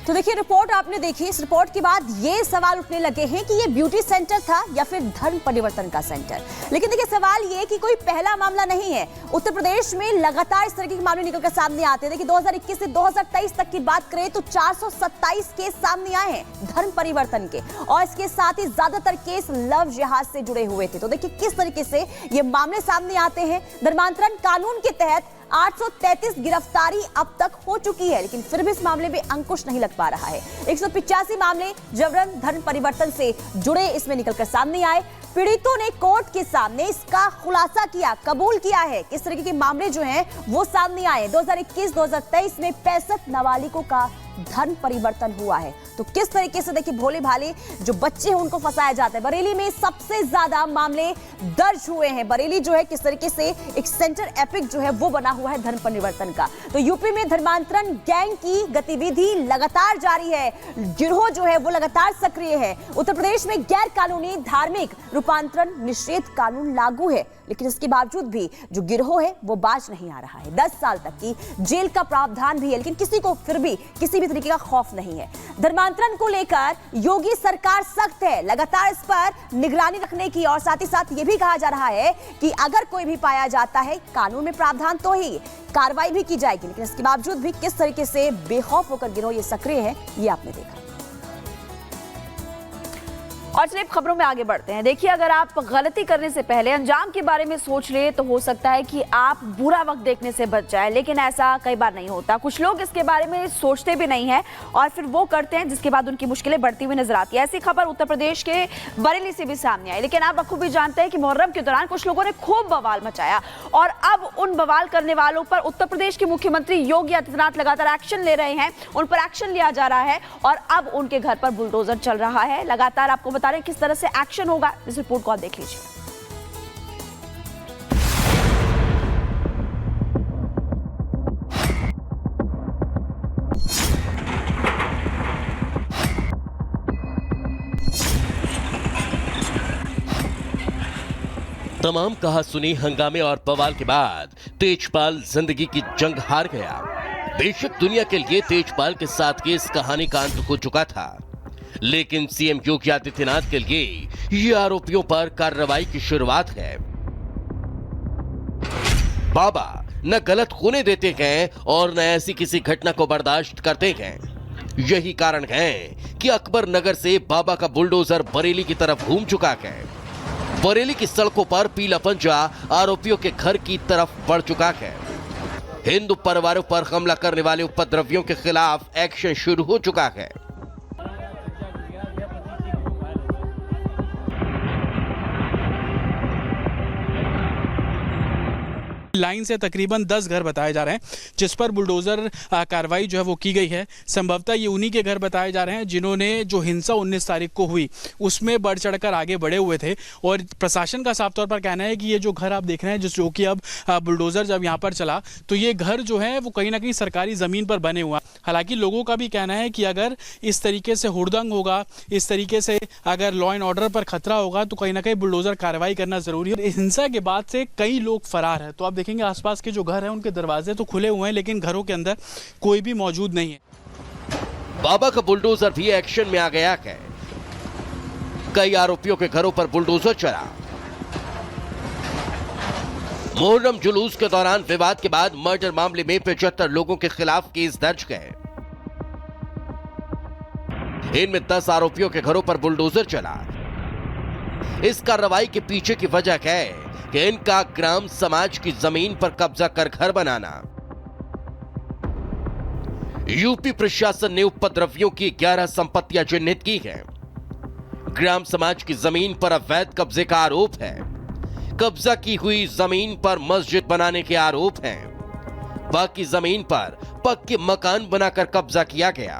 तो देखिए रिपोर्ट आपने देखी, इस रिपोर्ट के बाद ये सवाल उठने लगे हैं कि ये ब्यूटी सेंटर था या फिर धर्म परिवर्तन का सेंटर। लेकिन देखिए सवाल ये कि कोई पहला मामला नहीं है। उत्तर प्रदेश में लगातार इस तरह के मामले निकलकर सामने आते हैं। देखिए 2021 से 2023 तक की बात करें तो 427 केस सामने आए हैं धर्म परिवर्तन के, और इसके साथ ही ज्यादातर केस लव जिहाद से जुड़े हुए थे। तो देखिए किस तरीके से ये मामले सामने आते हैं। धर्मांतरण कानून के तहत 833 गिरफ्तारी अब तक हो चुकी है, लेकिन फिर भी इस मामले में अंकुश नहीं लग पा रहा है। 185 मामले जबरन धर्म परिवर्तन से जुड़े इसमें निकलकर सामने आए। पीड़ितों ने कोर्ट के सामने इसका खुलासा किया, कबूल किया है किस तरीके के मामले जो हैं वो सामने आए। 2021-2023 में 65 नाबालिगों का धर्म परिवर्तन हुआ है। तो किस तरीके से देखिए भोले भाले जो बच्चे हैं उनको फंसाया जाता है। बरेली में सबसे ज्यादा मामले दर्ज हुए हैं। बरेली जो है किस तरीके से एक सेंटर एपिक जो है वो बना हुआ है धर्म परिवर्तन का। तो यूपी में धर्मांतरण गैंग की गतिविधि लगातार जारी है, गिरोह जो है वो लगातार सक्रिय है। उत्तर प्रदेश में गैर कानूनी धार्मिक रूपांतरण निषेध कानून लागू है, लेकिन इसके बावजूद भी जो गिरोह है वो बाज नहीं आ रहा है। 10 साल तक की जेल का प्रावधान भी है, लेकिन किसी को फिर भी किसी भी तरीके का खौफ नहीं है। धर्मांतरण को लेकर योगी सरकार सख्त है, लगातार इस पर निगरानी रखने की, और साथ ही साथ ये भी कहा जा रहा है कि अगर कोई भी पाया जाता है कानून में प्रावधान तो ही कार्रवाई भी की जाएगी। लेकिन इसके बावजूद भी किस तरीके से बेखौफ होकर गिरोह ये सक्रिय है ये आपने देखा। और चलिए खबरों में आगे बढ़ते हैं। देखिए अगर आप गलती करने से पहले अंजाम के बारे में सोच ले तो हो सकता है कि आप बुरा वक्त देखने से बच जाए, लेकिन ऐसा कई बार नहीं होता। कुछ लोग इसके बारे में सोचते भी नहीं है और फिर वो करते हैं, जिसके बाद उनकी मुश्किलें बढ़ती हुई नजर आती है। ऐसी खबर उत्तर प्रदेश के बरेली से भी सामने आई। लेकिन आप बखूबी जानते हैं कि मुहर्रम के दौरान कुछ लोगों ने खूब बवाल मचाया, और अब उन बवाल करने वालों पर उत्तर प्रदेश के मुख्यमंत्री योगी आदित्यनाथ लगातार एक्शन ले रहे हैं। उन पर एक्शन लिया जा रहा है और अब उनके घर पर बुलडोजर चल रहा है। लगातार आपको बता रहे हैं किस तरह से एक्शन होगा, इस रिपोर्ट को आप देख लीजिए। तमाम कहा सुनी हंगामे और बवाल के बाद तेजपाल जिंदगी की जंग हार गया। बेशक दुनिया के लिए तेजपाल के साथ केस कहानी का अंत हो चुका था, लेकिन सीएम योगी आदित्यनाथ के लिए ये आरोपियों पर कार्रवाई की शुरुआत है। बाबा न गलत होने देते हैं और न ऐसी किसी घटना को बर्दाश्त करते हैं। यही कारण है कि अकबर नगर से बाबा का बुलडोजर बरेली की तरफ घूम चुका है। बरेली की सड़कों पर पीला पंजा आरोपियों के घर की तरफ बढ़ चुका है। हिंदू परिवारों पर हमला करने वाले उपद्रवियों के खिलाफ एक्शन शुरू हो चुका है। लाइन से तकरीबन 10 घर बताए जा रहे हैं जिस पर बुलडोजर कार्रवाई जो है वो की गई है। संभवतः ये उन्हीं के घर बताए जा रहे हैं जिन्होंने जो हिंसा 19 तारीख को हुई उसमें बढ़ चढ़कर आगे बढ़े हुए थे। और प्रशासन का साफ तौर पर कहना है कि ये जो घर आप देख रहे हैं जो कि अब बुलडोजर जब यहाँ पर चला तो ये घर जो है वो कहीं ना कहीं सरकारी ज़मीन पर बने हुआ। हालांकि लोगों का भी कहना है कि अगर इस तरीके से हुड़दंग होगा, इस तरीके से अगर लॉ एंड ऑर्डर पर खतरा होगा तो कहीं ना कहीं बुलडोजर कार्रवाई करना जरूरी है। हिंसा के बाद से कई लोग फरार हैं। तो आप देखेंगे आसपास के जो घर हैं उनके दरवाजे तो खुले हुए हैं, लेकिन घरों के अंदर कोई भी मौजूद नहीं है। बाबा का बुलडोजर भी एक्शन में आ गया है। कई आरोपियों के घरों पर बुलडोजर चला। मुहर्रम जुलूस के दौरान विवाद के बाद मर्डर मामले में 75 लोगों के खिलाफ केस दर्ज है। इनमें 10 आरोपियों के घरों पर बुलडोजर चला। इस कार्रवाई के पीछे की वजह है कि इनका ग्राम समाज की जमीन पर कब्जा कर घर बनाना। यूपी प्रशासन ने उपद्रवियों की 11 संपत्तियां चिन्हित की हैं। ग्राम समाज की जमीन पर अवैध कब्जे का आरोप है। कब्जा की हुई जमीन पर मस्जिद बनाने के आरोप हैं। बाकी जमीन पर पक्के मकान बनाकर कब्जा किया गया।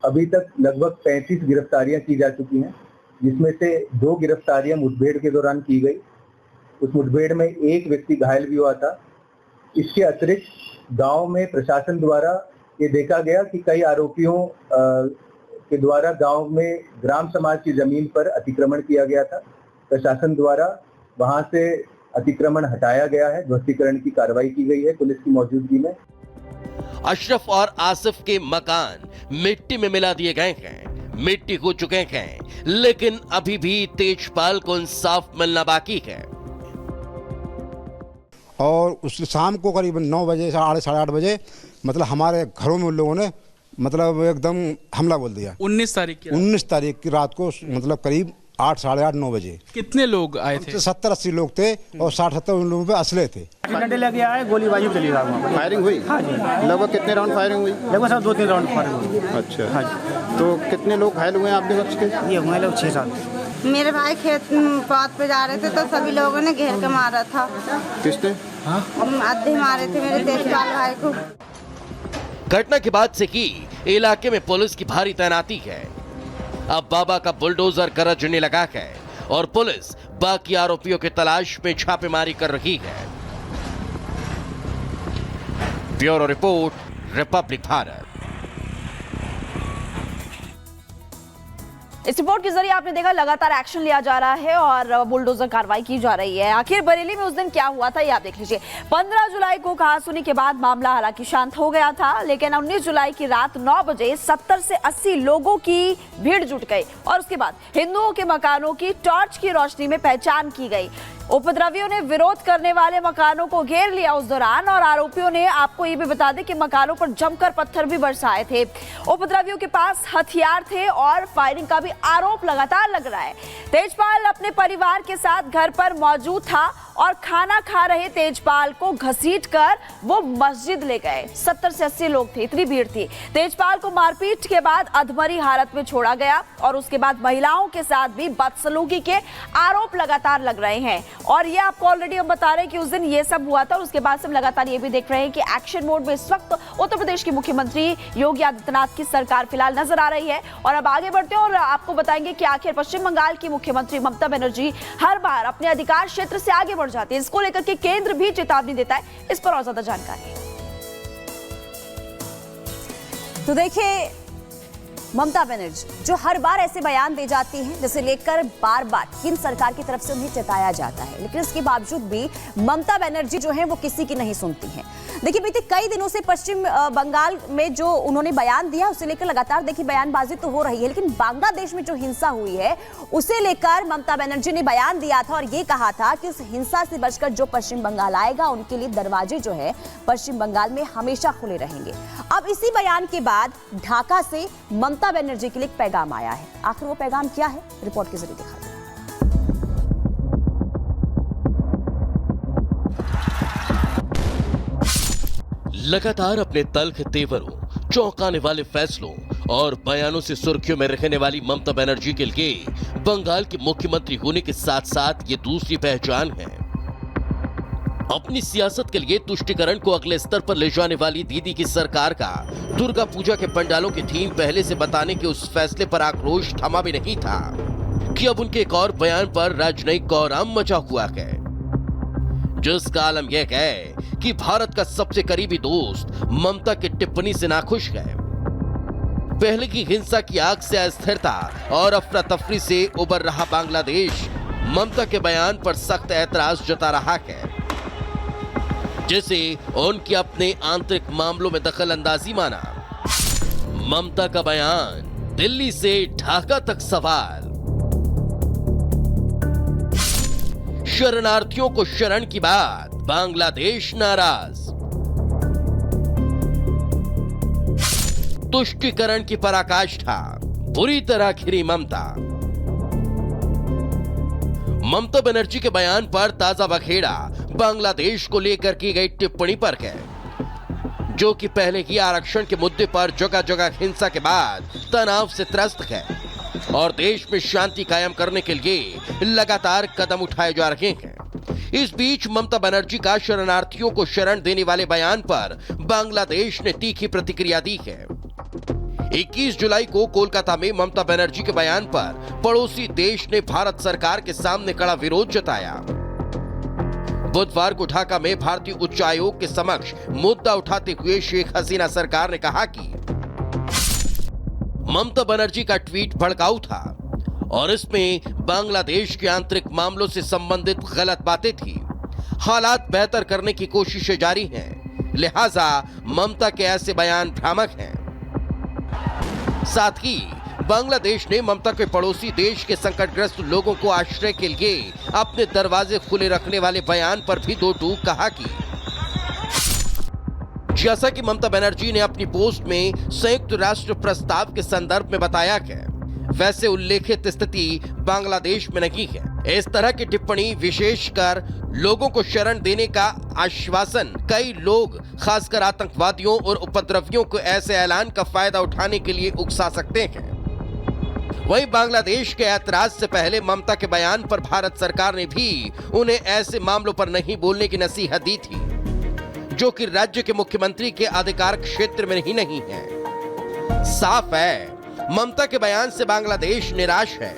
अभी तक लगभग 35 गिरफ्तारियां की जा चुकी हैं, जिसमें से 2 गिरफ्तारियां मुठभेड़ के दौरान की गई। उस मुठभेड़ में एक व्यक्ति घायल भी हुआ था। इसके अतिरिक्त गांव में प्रशासन द्वारा ये देखा गया कि कई आरोपियों के द्वारा गांव में ग्राम समाज की जमीन पर अतिक्रमण किया गया था। प्रशासन द्वारा वहां से अतिक्रमण हटाया गया है, ध्वस्तीकरण की कार्रवाई की गई है पुलिस की मौजूदगी में। अशरफ और आसिफ के मकान मिट्टी में मिला दिए गए हैं, मिट्टी हो चुके हैं, लेकिन अभी भी तेजपाल को इंसाफ मिलना बाकी है। और उस शाम को करीब 9 बजे, साढ़े 8 बजे मतलब हमारे घरों में उन लोगों ने मतलब एकदम हमला बोल दिया। 19 तारीख की 19 तारीख की रात को मतलब करीब 8, साढ़े 8, 9 बजे। कितने लोग आए थे? 70-80 लोग थे और 60-70 लोगों पे असले थे। डंडे लेके आए, गोलीबारी चली रहा। फायरिंग हुई? हाँ जी। लगभग कितने राउंड फायरिंग हुई? लगभग सब 2-3 राउंड फायरिंग हुई। अच्छा। हाँ जी। तो कितने लोग घायल हुए हैं आपके पक्ष के? ये हुए लोग 6-7। मेरे भाई खेत पात पे जा रहे थे तो सभी लोगों ने घेर के मारा था। किसने? आधे मारे थे मेरे तेजपाल भाई को। घटना के बाद से ही इलाके में पुलिस की भारी तैनाती है। अब बाबा का बुलडोजर गरजने लगा है और पुलिस बाकी आरोपियों की तलाश में छापेमारी कर रही है। Bureau report, Republic Bharat. इस रिपोर्ट के जरिए आपने देखा लगातार एक्शन लिया जा रहा है और बुलडोजर कार्रवाई की जा रही है। आखिर बरेली में उस दिन क्या हुआ था ये आप देख लीजिए। 15 जुलाई को कहासुनी के बाद मामला हालांकि शांत हो गया था, लेकिन 19 जुलाई की रात 9 बजे 70 से 80 लोगों की भीड़ जुट गई और उसके बाद हिंदुओं के मकानों की टॉर्च की रोशनी में पहचान की गई। उपद्रवियों ने विरोध करने वाले मकानों को घेर लिया उस दौरान और आरोपियों ने, आपको ये भी बता दें कि मकानों पर जमकर पत्थर भी बरसाए थे। उपद्रवियों के पास हथियार थे और फायरिंग का भी आरोप लगातार लग रहा है। तेजपाल अपने परिवार के साथ घर पर मौजूद था और खाना खा रहे तेजपाल को घसीटकर वो मस्जिद ले गए। 70 से 80 लोग थे, इतनी भीड़ थी। तेजपाल को मारपीट के बाद अधमरी हालत में छोड़ा गया और उसके बाद महिलाओं के साथ भी बदसलूकी के आरोप लगातार लग रहे हैं। और ये आपको ऑलरेडी हम बता रहे हैं कि उस दिन ये सब हुआ था और उसके बाद से हम लगातार ये भी देख रहे हैं कि एक्शन मोड में इस वक्त उत्तर प्रदेश के मुख्यमंत्री योगी आदित्यनाथ की सरकार फिलहाल नजर आ रही है। और अब आगे बढ़ते हैं और आपको बताएंगे कि आखिर पश्चिम बंगाल की मुख्यमंत्री ममता बनर्जी हर बार अपने अधिकार क्षेत्र से आगे बढ़ जाती है। इसको लेकर के केंद्र भी चेतावनी देता है। इस पर और ज्यादा जानकारी। तो देखिए, ममता बनर्जी जो हर बार ऐसे बयान दे जाती हैं जिसे लेकर बार बार केंद्र सरकार की तरफ से उन्हें चेताया जाता है, लेकिन इसके बावजूद भी ममता बनर्जी जो है वो किसी की नहीं सुनती हैं। देखिए, बीते कई दिनों से पश्चिम बंगाल में जो उन्होंने बयान दिया उसे लेकर लगातार देखिए बयानबाजी तो हो रही है, लेकिन बांग्लादेश में जो हिंसा हुई है उसे लेकर ममता बनर्जी ने बयान दिया था और ये कहा था कि उस हिंसा से बचकर जो पश्चिम बंगाल आएगा उनके लिए दरवाजे जो है पश्चिम बंगाल में हमेशा खुले रहेंगे। अब इसी बयान के बाद ढाका से ममता बनर्जी के लिए एक पैगाम आया है। आखिर वो पैगाम क्या है, रिपोर्ट के जरिए दिखाते हैं। लगातार अपने तल्ख तेवरों, चौंकाने वाले फैसलों और बयानों से सुर्खियों में रहने वाली ममता बनर्जी के लिए बंगाल की मुख्यमंत्री होने के साथ साथ ये दूसरी पहचान है। अपनी सियासत के लिए तुष्टिकरण को अगले स्तर पर ले जाने वाली दीदी की सरकार का दुर्गा पूजा के पंडालों की थीम पहले से बताने के उस फैसले पर आक्रोश थमा भी नहीं था कि अब उनके एक और बयान पर राजनयिक कोहराम मचा हुआ है, जिसका आलम यह है कि भारत का सबसे करीबी दोस्त ममता की टिप्पणी से नाखुश है। पहले की हिंसा की आग से अस्थिरता और अफरा तफरी से उबर रहा बांग्लादेश ममता के बयान पर सख्त ऐतराज जता रहा है, जिसे उनके अपने आंतरिक मामलों में दखल अंदाजी माना। ममता का बयान दिल्ली से ढाका तक सवाल, शरणार्थियों को शरण की बात, बांग्लादेश नाराज, तुष्टिकरण की पराकाष्ठा, बुरी तरह घिरी ममता। ममता बनर्जी के बयान पर ताजा बखेड़ा बांग्लादेश को लेकर की गई टिप्पणी पर है, जो कि पहले ही आरक्षण के मुद्दे पर जगह जगह हिंसा के बाद तनाव से त्रस्त है और देश में शांति कायम करने के लिए लगातार कदम उठाए जा रहे हैं। इस बीच ममता बनर्जी का शरणार्थियों को शरण देने वाले बयान पर बांग्लादेश ने तीखी प्रतिक्रिया दी है। 21 जुलाई को कोलकाता में ममता बनर्जी के बयान पर पड़ोसी देश ने भारत सरकार के सामने कड़ा विरोध जताया। बुधवार को ढाका में भारतीय उच्चायोग के समक्ष मुद्दा उठाते हुए शेख हसीना सरकार ने कहा कि ममता बनर्जी का ट्वीट भड़काऊ था और इसमें बांग्लादेश के आंतरिक मामलों से संबंधित गलत बातें थी। हालात बेहतर करने की कोशिशें जारी हैं, लिहाजा ममता के ऐसे बयान भ्रामक हैं। साथ ही बांग्लादेश ने ममता के पड़ोसी देश के संकटग्रस्त लोगों को आश्रय के लिए अपने दरवाजे खुले रखने वाले बयान पर भी दो टूक कहा कि जैसा कि ममता बनर्जी ने अपनी पोस्ट में संयुक्त राष्ट्र प्रस्ताव के संदर्भ में बताया है, वैसे उल्लेखित स्थिति बांग्लादेश में नहीं है। इस तरह की टिप्पणी विशेषकर लोगों को शरण देने का आश्वासन कई लोग खासकर आतंकवादियों और उपद्रवियों को ऐसे ऐलान का फायदा उठाने के लिए उकसा सकते हैं। वहीं बांग्लादेश के ऐतराज से पहले ममता के बयान पर भारत सरकार ने भी उन्हें ऐसे मामलों पर नहीं बोलने की नसीहत दी थी जो कि राज्य के मुख्यमंत्री के अधिकार क्षेत्र में ही नहीं है। साफ है, ममता के बयान से बांग्लादेश निराश है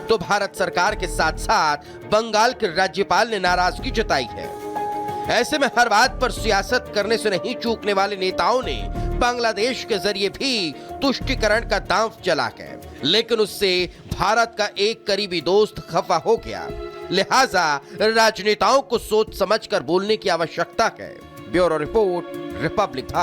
तो भारत सरकार के साथ साथ बंगाल के राज्यपाल ने नाराजगी जताई है। ऐसे में हर बात पर सियासत करने से नहीं चूकने वाले नेताओं ने बांग्लादेश के जरिए भी तुष्टीकरण का दांव चला है, लेकिन उससे भारत का एक करीबी दोस्त खफा हो गया। लिहाजा राजनेताओं को सोच समझकर बोलने की आवश्यकता है। Bureau report, Republic Bharat.